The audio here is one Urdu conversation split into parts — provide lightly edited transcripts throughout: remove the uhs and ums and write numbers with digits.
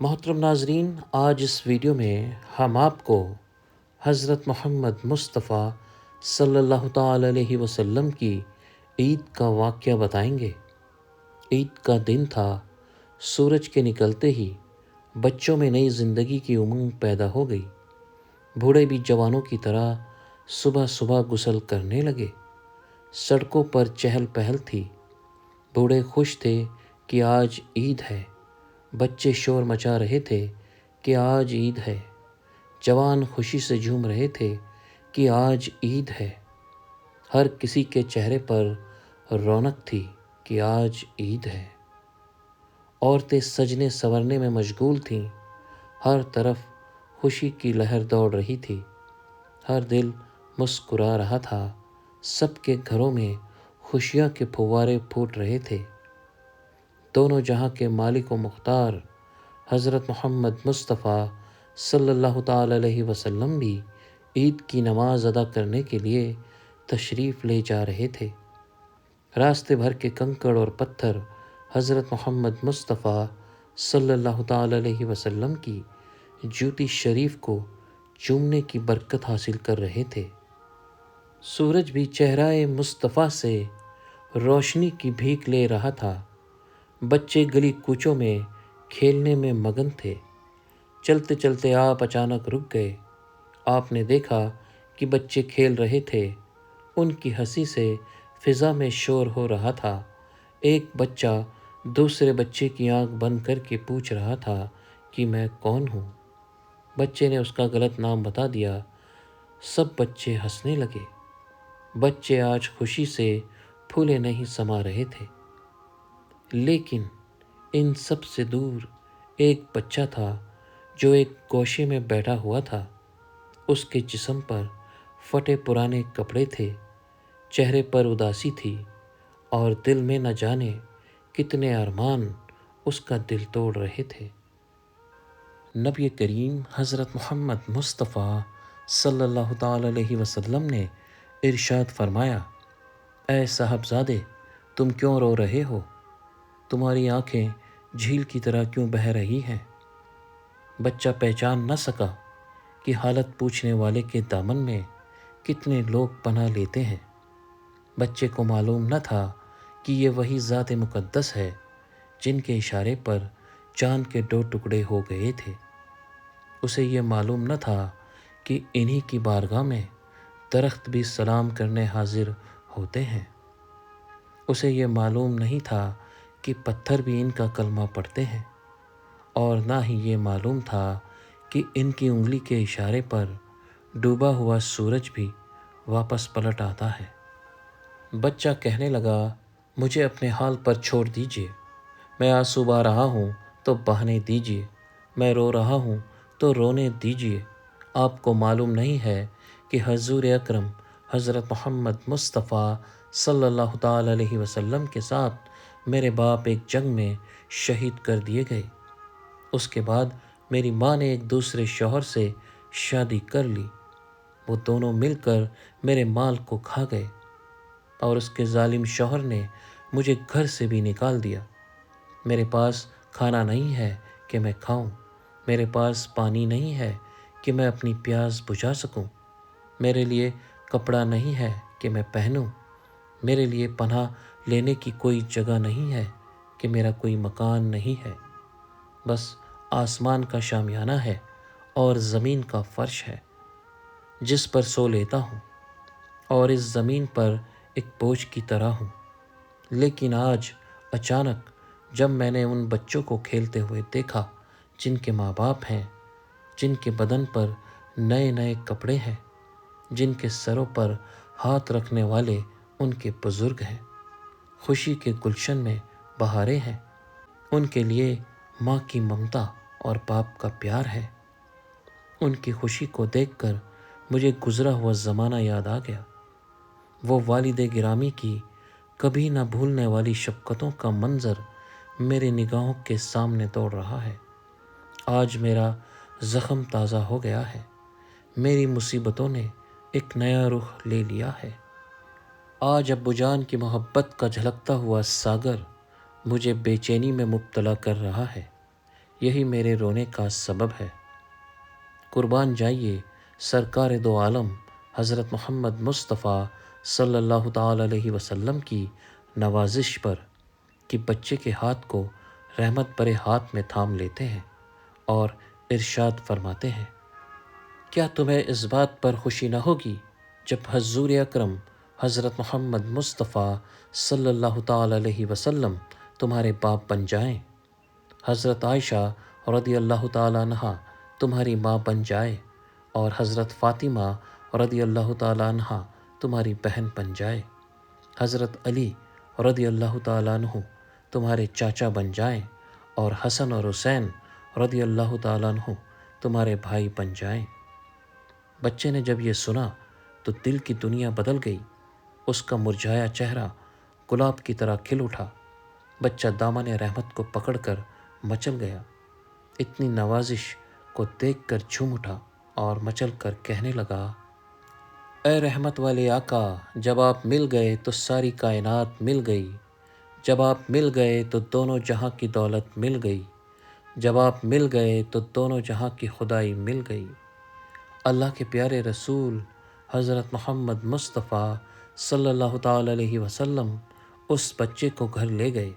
محترم ناظرین، آج اس ویڈیو میں ہم آپ کو حضرت محمد مصطفیٰ صلی اللہ تعالی علیہ وسلم کی عید کا واقعہ بتائیں گے۔ عید کا دن تھا۔ سورج کے نکلتے ہی بچوں میں نئی زندگی کی امنگ پیدا ہو گئی۔ بوڑھے بھی جوانوں کی طرح صبح صبح غسل کرنے لگے۔ سڑکوں پر چہل پہل تھی۔ بوڑھے خوش تھے کہ آج عید ہے۔ بچے شور مچا رہے تھے کہ آج عید ہے۔ جوان خوشی سے جھوم رہے تھے کہ آج عید ہے۔ ہر کسی کے چہرے پر رونق تھی کہ آج عید ہے۔ عورتیں سجنے سنورنے میں مشغول تھیں۔ ہر طرف خوشی کی لہر دوڑ رہی تھی۔ ہر دل مسکرا رہا تھا۔ سب کے گھروں میں خوشیاں کے پھوارے پھوٹ رہے تھے۔ دونوں جہاں کے مالک و مختار حضرت محمد مصطفیٰ صلی اللہ تعالی علیہ وسلم بھی عید کی نماز ادا کرنے کے لیے تشریف لے جا رہے تھے۔ راستے بھر کے کنکڑ اور پتھر حضرت محمد مصطفیٰ صلی اللہ تعالی علیہ وسلم کی جوتی شریف کو چومنے کی برکت حاصل کر رہے تھے۔ سورج بھی چہرہ مصطفیٰ سے روشنی کی بھیک لے رہا تھا۔ بچے گلی کوچوں میں کھیلنے میں مگن تھے۔ چلتے چلتے آپ اچانک رک گئے۔ آپ نے دیکھا کہ بچے کھیل رہے تھے۔ ان کی ہنسی سے فضا میں شور ہو رہا تھا۔ ایک بچہ دوسرے بچے کی آنکھ بند کر کے پوچھ رہا تھا کہ میں کون ہوں؟ بچے نے اس کا غلط نام بتا دیا۔ سب بچے ہنسنے لگے۔ بچے آج خوشی سے پھولے نہیں سما رہے تھے۔ لیکن ان سب سے دور ایک بچہ تھا جو ایک گوشے میں بیٹھا ہوا تھا۔ اس کے جسم پر پھٹے پرانے کپڑے تھے، چہرے پر اداسی تھی اور دل میں نہ جانے کتنے ارمان اس کا دل توڑ رہے تھے۔ نبی کریم حضرت محمد مصطفیٰ صلی اللہ تعالی علیہ وسلم نے ارشاد فرمایا، اے صاحبزادے، تم کیوں رو رہے ہو؟ تمہاری آنکھیں جھیل کی طرح کیوں بہہ رہی ہیں؟ بچہ پہچان نہ سکا کہ حالت پوچھنے والے کے دامن میں کتنے لوگ پناہ لیتے ہیں۔ بچے کو معلوم نہ تھا کہ یہ وہی ذات مقدس ہے جن کے اشارے پر چاند کے 2 ٹکڑے ہو گئے تھے۔ اسے یہ معلوم نہ تھا کہ انہی کی بارگاہ میں درخت بھی سلام کرنے حاضر ہوتے ہیں۔ اسے یہ معلوم نہیں تھا کہ پتھر بھی ان کا کلمہ پڑھتے ہیں، اور نہ ہی یہ معلوم تھا کہ ان کی انگلی کے اشارے پر ڈوبا ہوا سورج بھی واپس پلٹ آتا ہے۔ بچہ کہنے لگا، مجھے اپنے حال پر چھوڑ دیجیے۔ میں آنسو بہا رہا ہوں تو بہانے دیجیے۔ میں رو رہا ہوں تو رونے دیجیے۔ آپ کو معلوم نہیں ہے کہ حضور اکرم حضرت محمد مصطفیٰ صلی اللہ تعالی علیہ وسلم کے ساتھ میرے باپ ایک جنگ میں شہید کر دیے گئے۔ اس کے بعد میری ماں نے ایک دوسرے شوہر سے شادی کر لی۔ وہ دونوں مل کر میرے مال کو کھا گئے، اور اس کے ظالم شوہر نے مجھے گھر سے بھی نکال دیا۔ میرے پاس کھانا نہیں ہے کہ میں کھاؤں۔ میرے پاس پانی نہیں ہے کہ میں اپنی پیاس بجھا سکوں۔ میرے لیے کپڑا نہیں ہے کہ میں پہنوں۔ میرے لیے پناہ لینے کی کوئی جگہ نہیں ہے کہ میرا کوئی مکان نہیں ہے۔ بس آسمان کا شامیانہ ہے اور زمین کا فرش ہے جس پر سو لیتا ہوں، اور اس زمین پر ایک بوجھ کی طرح ہوں۔ لیکن آج اچانک جب میں نے ان بچوں کو کھیلتے ہوئے دیکھا جن کے ماں باپ ہیں، جن کے بدن پر نئے نئے کپڑے ہیں، جن کے سروں پر ہاتھ رکھنے والے ان کے بزرگ ہیں، خوشی کے گلشن میں بہاریں ہیں، ان کے لیے ماں کی ممتا اور باپ کا پیار ہے۔ ان کی خوشی کو دیکھ کر مجھے گزرا ہوا زمانہ یاد آ گیا۔ وہ والد گرامی کی کبھی نہ بھولنے والی شفقتوں کا منظر میرے نگاہوں کے سامنے دوڑ رہا ہے۔ آج میرا زخم تازہ ہو گیا ہے۔ میری مصیبتوں نے ایک نیا رخ لے لیا ہے۔ آج ابو جان کی محبت کا جھلکتا ہوا ساگر مجھے بے چینی میں مبتلا کر رہا ہے۔ یہی میرے رونے کا سبب ہے۔ قربان جائیے سرکار دو عالم حضرت محمد مصطفیٰ صلی اللہ تعالی علیہ وسلم کی نوازش پر کہ بچے کے ہاتھ کو رحمت بھرے ہاتھ میں تھام لیتے ہیں اور ارشاد فرماتے ہیں، کیا تمہیں اس بات پر خوشی نہ ہوگی جب حضور اکرم حضرت محمد مصطفیٰ صلی اللہ تعالی علیہ وسلم تمہارے باپ بن جائیں، حضرت عائشہ رضی اللہ تعالیٰ عنہا تمہاری ماں بن جائے اور حضرت فاطمہ رضی اللہ تعالیٰ عنہا تمہاری بہن بن جائے، حضرت علی رضی اللہ تعالیٰ عنہ تمہارے چاچا بن جائیں اور حسن اور حسین رضی اللہ تعالیٰ عنہ تمہارے بھائی بن جائیں۔ بچے نے جب یہ سنا تو دل کی دنیا بدل گئی، اس کا مرجھایا چہرہ گلاب کی طرح کھل اٹھا۔ بچہ دامن رحمت کو پکڑ کر مچل گیا، اتنی نوازش کو دیکھ کر جھوم اٹھا اور مچل کر کہنے لگا، اے رحمت والے آقا، جب آپ مل گئے تو ساری کائنات مل گئی، جب آپ مل گئے تو دونوں جہاں کی دولت مل گئی، جب آپ مل گئے تو دونوں جہاں کی خدائی مل گئی۔ اللہ کے پیارے رسول حضرت محمد مصطفیٰ صلی اللہ تعالی علیہ وسلم اس بچے کو گھر لے گئے،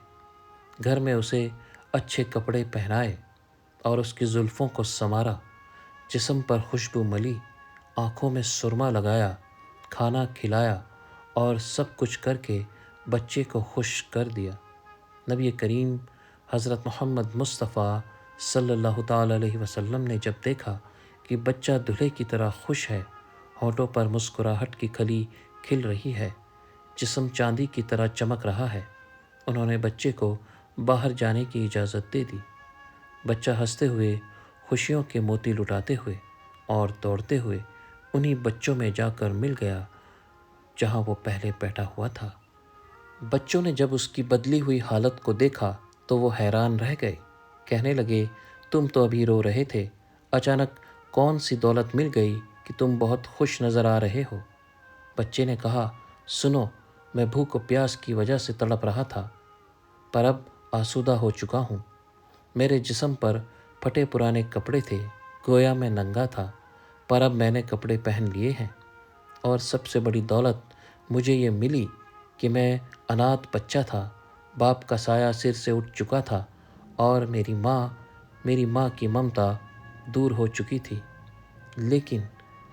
گھر میں اسے اچھے کپڑے پہنائے اور اس کی زلفوں کو سنوارا، جسم پر خوشبو ملی، آنکھوں میں سرما لگایا، کھانا کھلایا اور سب کچھ کر کے بچے کو خوش کر دیا۔ نبی کریم حضرت محمد مصطفیٰ صلی اللہ تعالی علیہ وسلم نے جب دیکھا کہ بچہ دلہے کی طرح خوش ہے، ہونٹوں پر مسکراہٹ کی کلی کھل رہی ہے، جسم چاندی کی طرح چمک رہا ہے، انہوں نے بچے کو باہر جانے کی اجازت دے دی۔ بچہ ہنستے ہوئے، خوشیوں کے موتی لٹاتے ہوئے اور دوڑتے ہوئے انہی بچوں میں جا کر مل گیا جہاں وہ پہلے بیٹھا ہوا تھا۔ بچوں نے جب اس کی بدلی ہوئی حالت کو دیکھا تو وہ حیران رہ گئے، کہنے لگے، تم تو ابھی رو رہے تھے، اچانک کون سی دولت مل گئی کہ تم بہت خوش نظر آ رہے ہو؟ بچے نے کہا، سنو، میں بھوک و پیاس کی وجہ سے تڑپ رہا تھا، پر اب آسودہ ہو چکا ہوں۔ میرے جسم پر پھٹے پرانے کپڑے تھے، گویا میں ننگا تھا، پر اب میں نے کپڑے پہن لیے ہیں، اور سب سے بڑی دولت مجھے یہ ملی کہ میں اناتھ بچہ تھا، باپ کا سایہ سر سے اٹھ چکا تھا اور میری ماں کی ممتا دور ہو چکی تھی، لیکن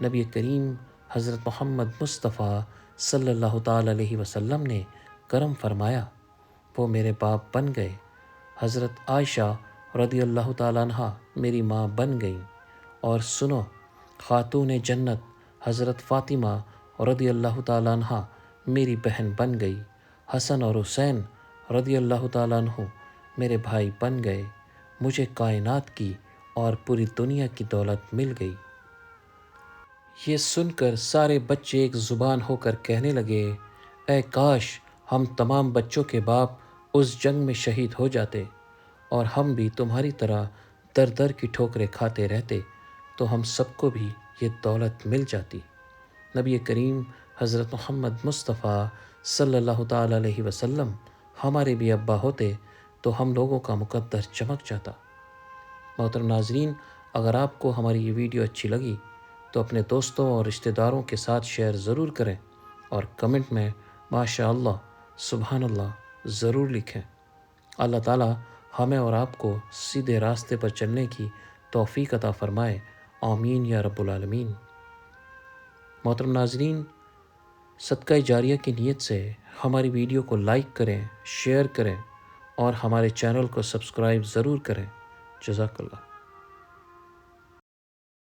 نبی کریم حضرت محمد مصطفیٰ صلی اللہ تعالی علیہ وسلم نے کرم فرمایا، وہ میرے باپ بن گئے۔ حضرت عائشہ رضی اللہ تعالیٰ عنہ میری ماں بن گئیں، اور سنو، خاتون جنت حضرت فاطمہ رضی اللہ تعالیٰ عنہ میری بہن بن گئی، حسن اور حسین رضی اللہ تعالیٰ عنہ میرے بھائی بن گئے، مجھے کائنات کی اور پوری دنیا کی دولت مل گئی۔ یہ سن کر سارے بچے ایک زبان ہو کر کہنے لگے، اے کاش ہم تمام بچوں کے باپ اس جنگ میں شہید ہو جاتے اور ہم بھی تمہاری طرح در در کی ٹھوکریں کھاتے رہتے تو ہم سب کو بھی یہ دولت مل جاتی۔ نبی کریم حضرت محمد مصطفیٰ صلی اللہ تعالی علیہ وسلم ہمارے بھی ابا ہوتے تو ہم لوگوں کا مقدر چمک جاتا۔ محترم ناظرین، اگر آپ کو ہماری یہ ویڈیو اچھی لگی تو اپنے دوستوں اور رشتہ داروں کے ساتھ شیئر ضرور کریں اور کمنٹ میں ماشاء اللہ، سبحان اللہ ضرور لکھیں۔ اللہ تعالیٰ ہمیں اور آپ کو سیدھے راستے پر چلنے کی توفیق عطا فرمائے، آمین یا رب العالمین۔ محترم ناظرین، صدقہ جاریہ کی نیت سے ہماری ویڈیو کو لائک کریں، شیئر کریں اور ہمارے چینل کو سبسکرائب ضرور کریں۔ جزاک اللہ۔